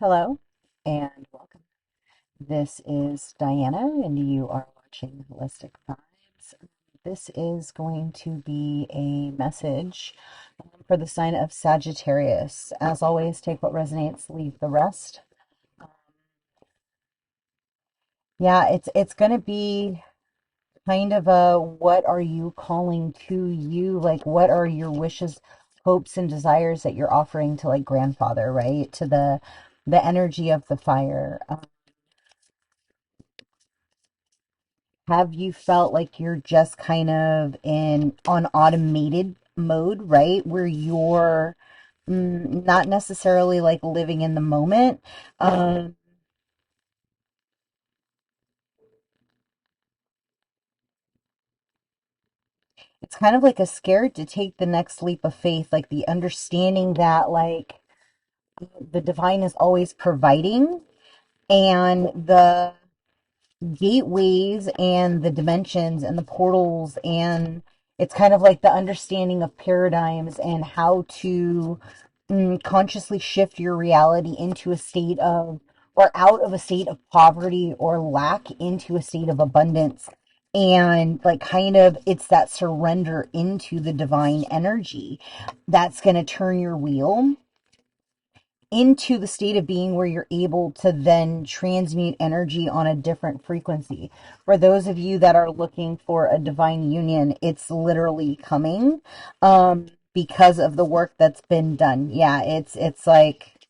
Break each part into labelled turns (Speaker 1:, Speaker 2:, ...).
Speaker 1: Hello and welcome. This is Diana, and you are watching Holistic Vibes. This is going to be a message for the sign of Sagittarius. As always, take what resonates, leave the rest. Um, yeah, it's going to be kind of a what are you calling to you? Like, what are your wishes, hopes, and desires that you're offering to like grandfather, right? To the energy of the fire. Have you felt like you're just kind of in on automated mode, right? Where you're not necessarily like living in the moment. Um, it's kind of like a scared to take the next leap of faith, like the understanding that like the divine is always providing and the gateways and the dimensions and the portals, and it's kind of like the understanding of paradigms and how to consciously shift your reality into a state of or out of a state of poverty or lack into a state of abundance. And like kind of it's that surrender into the divine energy that's going to turn your wheel into the state of being where you're able to then transmute energy on a different frequency. For those of you that are looking for a divine union, it's literally coming because of the work that's been done. Yeah, it's like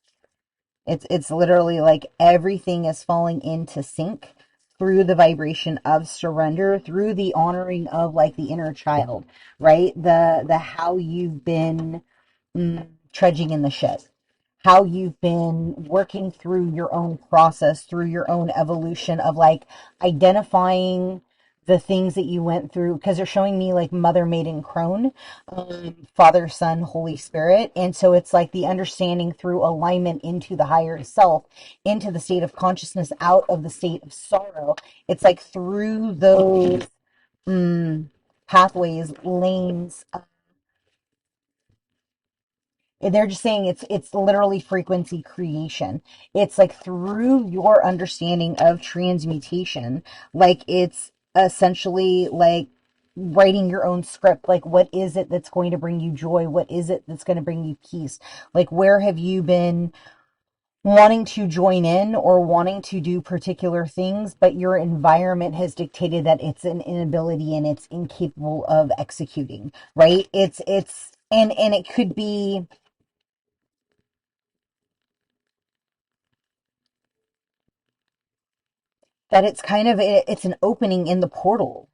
Speaker 1: it's literally like everything is falling into sync through the vibration of surrender, through the honoring of like the inner child, right? The how you've been trudging in the shit, how you've been working through your own process, through your own evolution of like identifying the things that you went through, because they're showing me like mother, maiden, crone, father, son, holy spirit. And so it's like the understanding through alignment into the higher self, into the state of consciousness, out of the state of sorrow. It's like through those mm, pathways, lanes, they're just saying it's literally frequency creation. It's like through your understanding of transmutation, like it's essentially like writing your own script. Like, what is it that's going to bring you joy? What is it that's going to bring you peace? Like, where have you been wanting to join in or wanting to do particular things, but your environment has dictated that it's an inability and it's incapable of executing, right? And it could be that it's kind of it's an opening in the portal.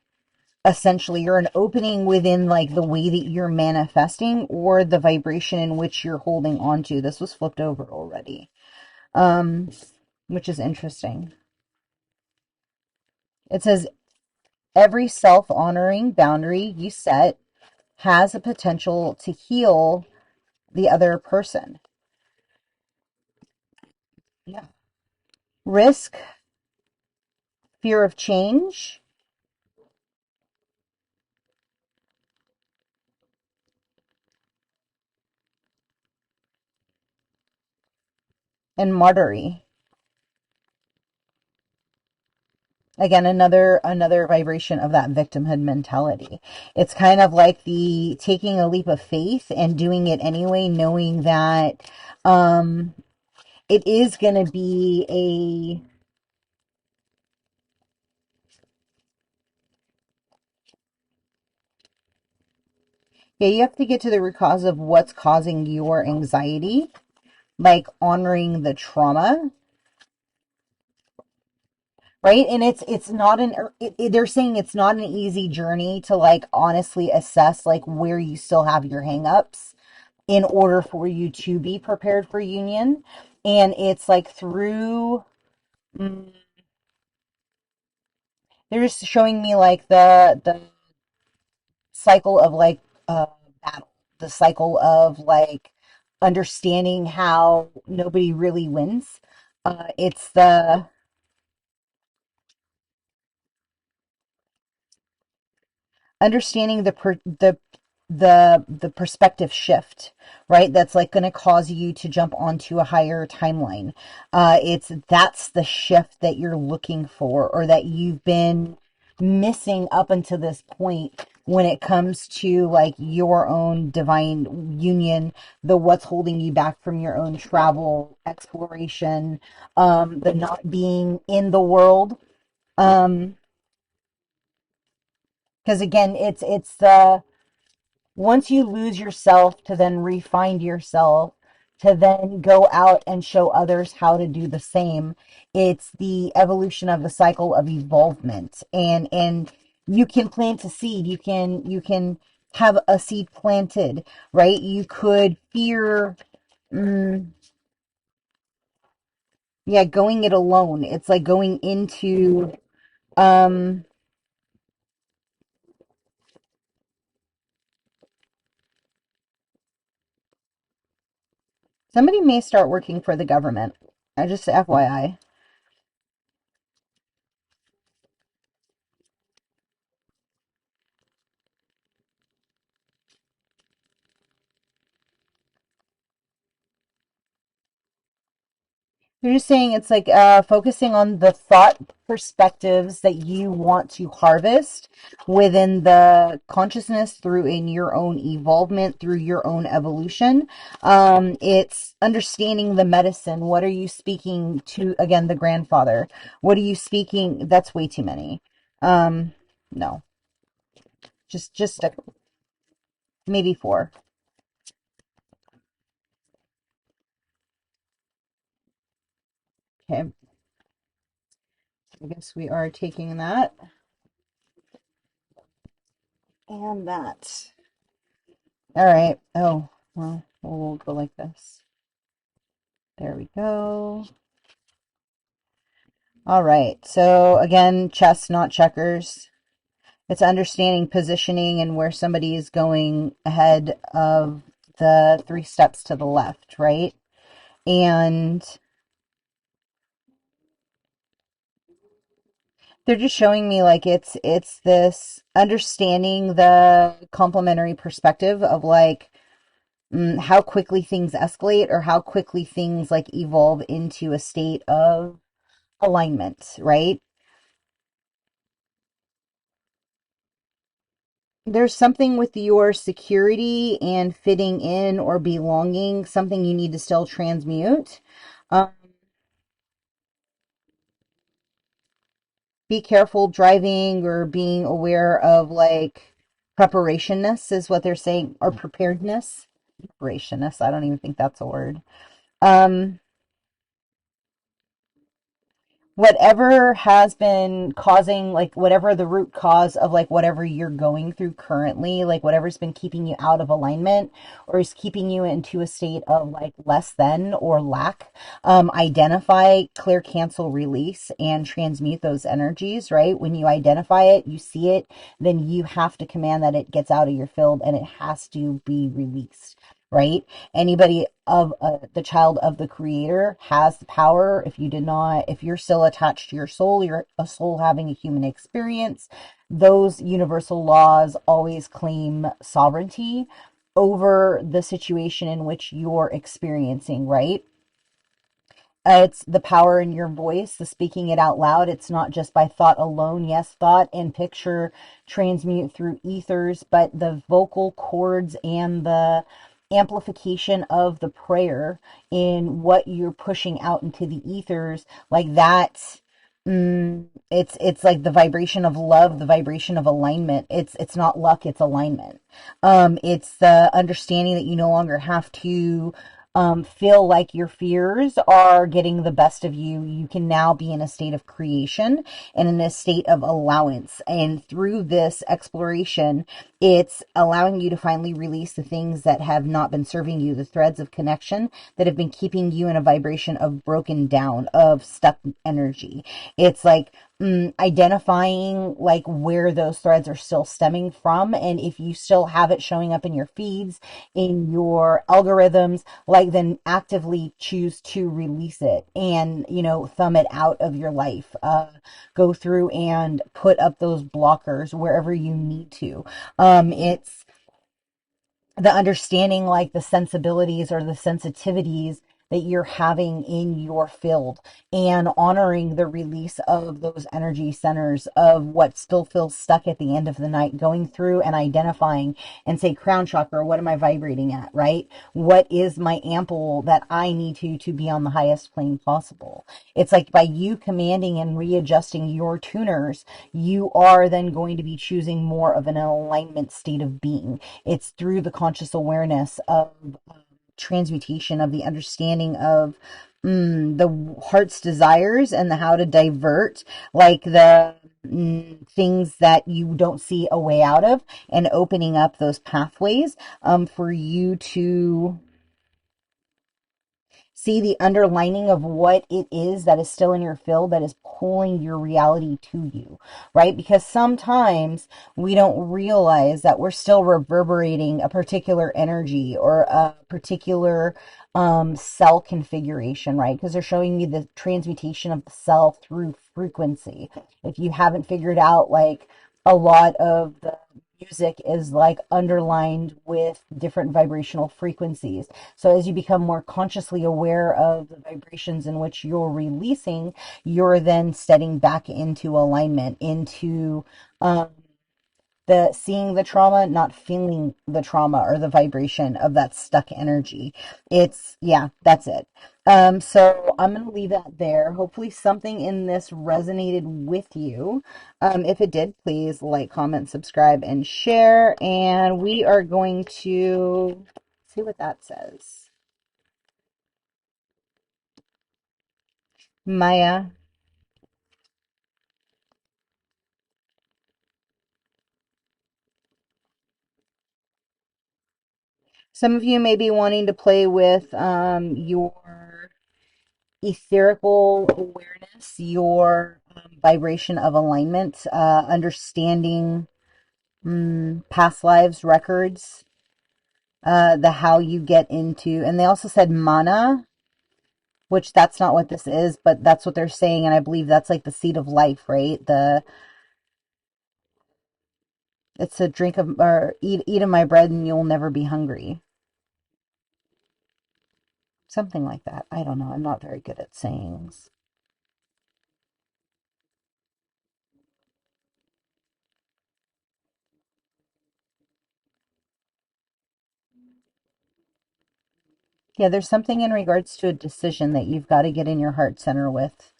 Speaker 1: Essentially, you're an opening within like the way that you're manifesting or the vibration in which you're holding on to. This was flipped over already, um which is interesting. It says every self-honoring boundary you set has a potential to heal the other person. Yeah. Risk, fear of change, and martyry. Again, another vibration of that victimhood mentality. It's kind of like the taking a leap of faith and doing it anyway, knowing that um it is going to be a yeah, you have to get to the root cause of what's causing your anxiety, like honoring the trauma, right? And it's not they're saying it's not an easy journey to like honestly assess like where you still have your hangups in order for you to be prepared for union. And it's like through, mm, they're just showing me like the cycle of like battle, the cycle of like understanding how nobody really wins. It's the understanding the the perspective shift, right? That's like going to cause you to jump onto a higher timeline. That's the shift that you're looking for, or that you've been missing up until this point when it comes to like your own divine union, the what's holding you back from your own travel, exploration, the not being in the world. Um, because again, it's the once you lose yourself to then refine yourself, to then go out and show others how to do the same. It's the evolution of the cycle of evolvement. And you can plant a seed. You can have a seed planted, right? You could fear mm, yeah, going it alone. It's like going into um somebody may start working for the government. I just FYI. You're just saying it's like focusing on the thought perspectives that you want to harvest within the consciousness through in your own evolvement, through your own evolution. It's understanding the medicine. What are you speaking to? Again, the grandfather. What are you speaking? That's way too many. No, just maybe four. Okay, I guess we are taking that and that. All right. Oh, well, we'll go like this. There we go. All right. So again, chess, not checkers. It's understanding positioning and where somebody is going ahead of the three steps to the left, right? And they're just showing me like it's this understanding the complementary perspective of like how quickly things escalate or how quickly things like evolve into a state of alignment, right? There's something with your security and fitting in or belonging, something you need to still transmute. Um, be careful driving or being aware of like preparationness is what they're saying, or preparedness. Preparationness, I don't even think that's a word. Um, whatever has been causing, like whatever the root cause of like whatever you're going through currently, like whatever's been keeping you out of alignment or is keeping you into a state of like less than or lack, identify, clear, cancel, release, and transmute those energies, right? When you identify it, you see it, then you have to command that it gets out of your field and it has to be released, right? Anybody of the child of the creator has the power. If you did not, if you're still attached to your soul, you're a soul having a human experience. Those universal laws always claim sovereignty over the situation in which you're experiencing, right? It's the power in your voice, the speaking it out loud. It's not just by thought alone. Yes, thought and picture transmute through ethers, but the vocal cords and the amplification of the prayer in what you're pushing out into the ethers, like that. It's like the vibration of love, the vibration of alignment. It's not luck, it's alignment. It's the understanding that you no longer have to feel like your fears are getting the best of you. You can now be in a state of creation and in a state of allowance. And through this exploration, it's allowing you to finally release the things that have not been serving you, the threads of connection that have been keeping you in a vibration of broken down, of stuck energy. It's like identifying like where those threads are still stemming from, and if you still have it showing up in your feeds, in your algorithms, like then actively choose to release it and thumb it out of your life. Go through and put up those blockers wherever you need to. It's the understanding, like the sensibilities or the sensitivities that you're having in your field, and honoring the release of those energy centers of what still feels stuck at the end of the night, going through and identifying and say, crown chakra, what am I vibrating at, right? What is my ample that I need to be on the highest plane possible? It's like by you commanding and readjusting your tuners, you are then going to be choosing more of an alignment state of being. It's through the conscious awareness of transmutation, of the understanding of the heart's desires and the how to divert, like the things that you don't see a way out of, and opening up those pathways for you to see the underlining of what it is that is still in your field that is pulling your reality to you, right? Because sometimes we don't realize that we're still reverberating a particular energy or a particular cell configuration, right? Because they're showing you the transmutation of the cell through frequency. If you haven't figured out, like, a lot of the music is like underlined with different vibrational frequencies. So as you become more consciously aware of the vibrations in which you're releasing, you're then stepping back into alignment, into um, the seeing the trauma, not feeling the trauma or the vibration of that stuck energy. It's, yeah, that's it. So I'm going to leave that there. Hopefully something in this resonated with you. If it did, please like, comment, subscribe, and share. And we are going to see what that says. Maya. Some of you may be wanting to play with your etherical awareness, your vibration of alignment, understanding past lives records, the how you get into, and they also said mana, which that's not what this is, but that's what they're saying, and I believe that's like the seed of life, right? It's a drink of, or eat of my bread and you'll never be hungry. Something like that. I don't know. I'm not very good at sayings. Yeah, there's something in regards to a decision that you've got to get in your heart center with.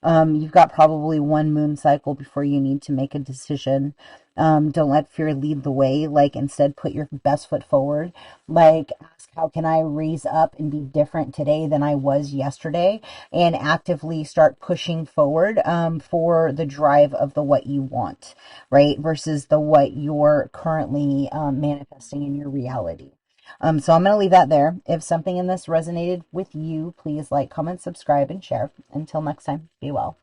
Speaker 1: You've got probably one moon cycle before you need to make a decision. Don't let fear lead the way. Like, instead, put your best foot forward. Like, ask, how can I raise up and be different today than I was yesterday? And actively start pushing forward for the drive of the what you want, right? Versus the what you're currently manifesting in your reality. So I'm going to leave that there. If something in this resonated with you, please like, comment, subscribe, and share. Until next time, be well.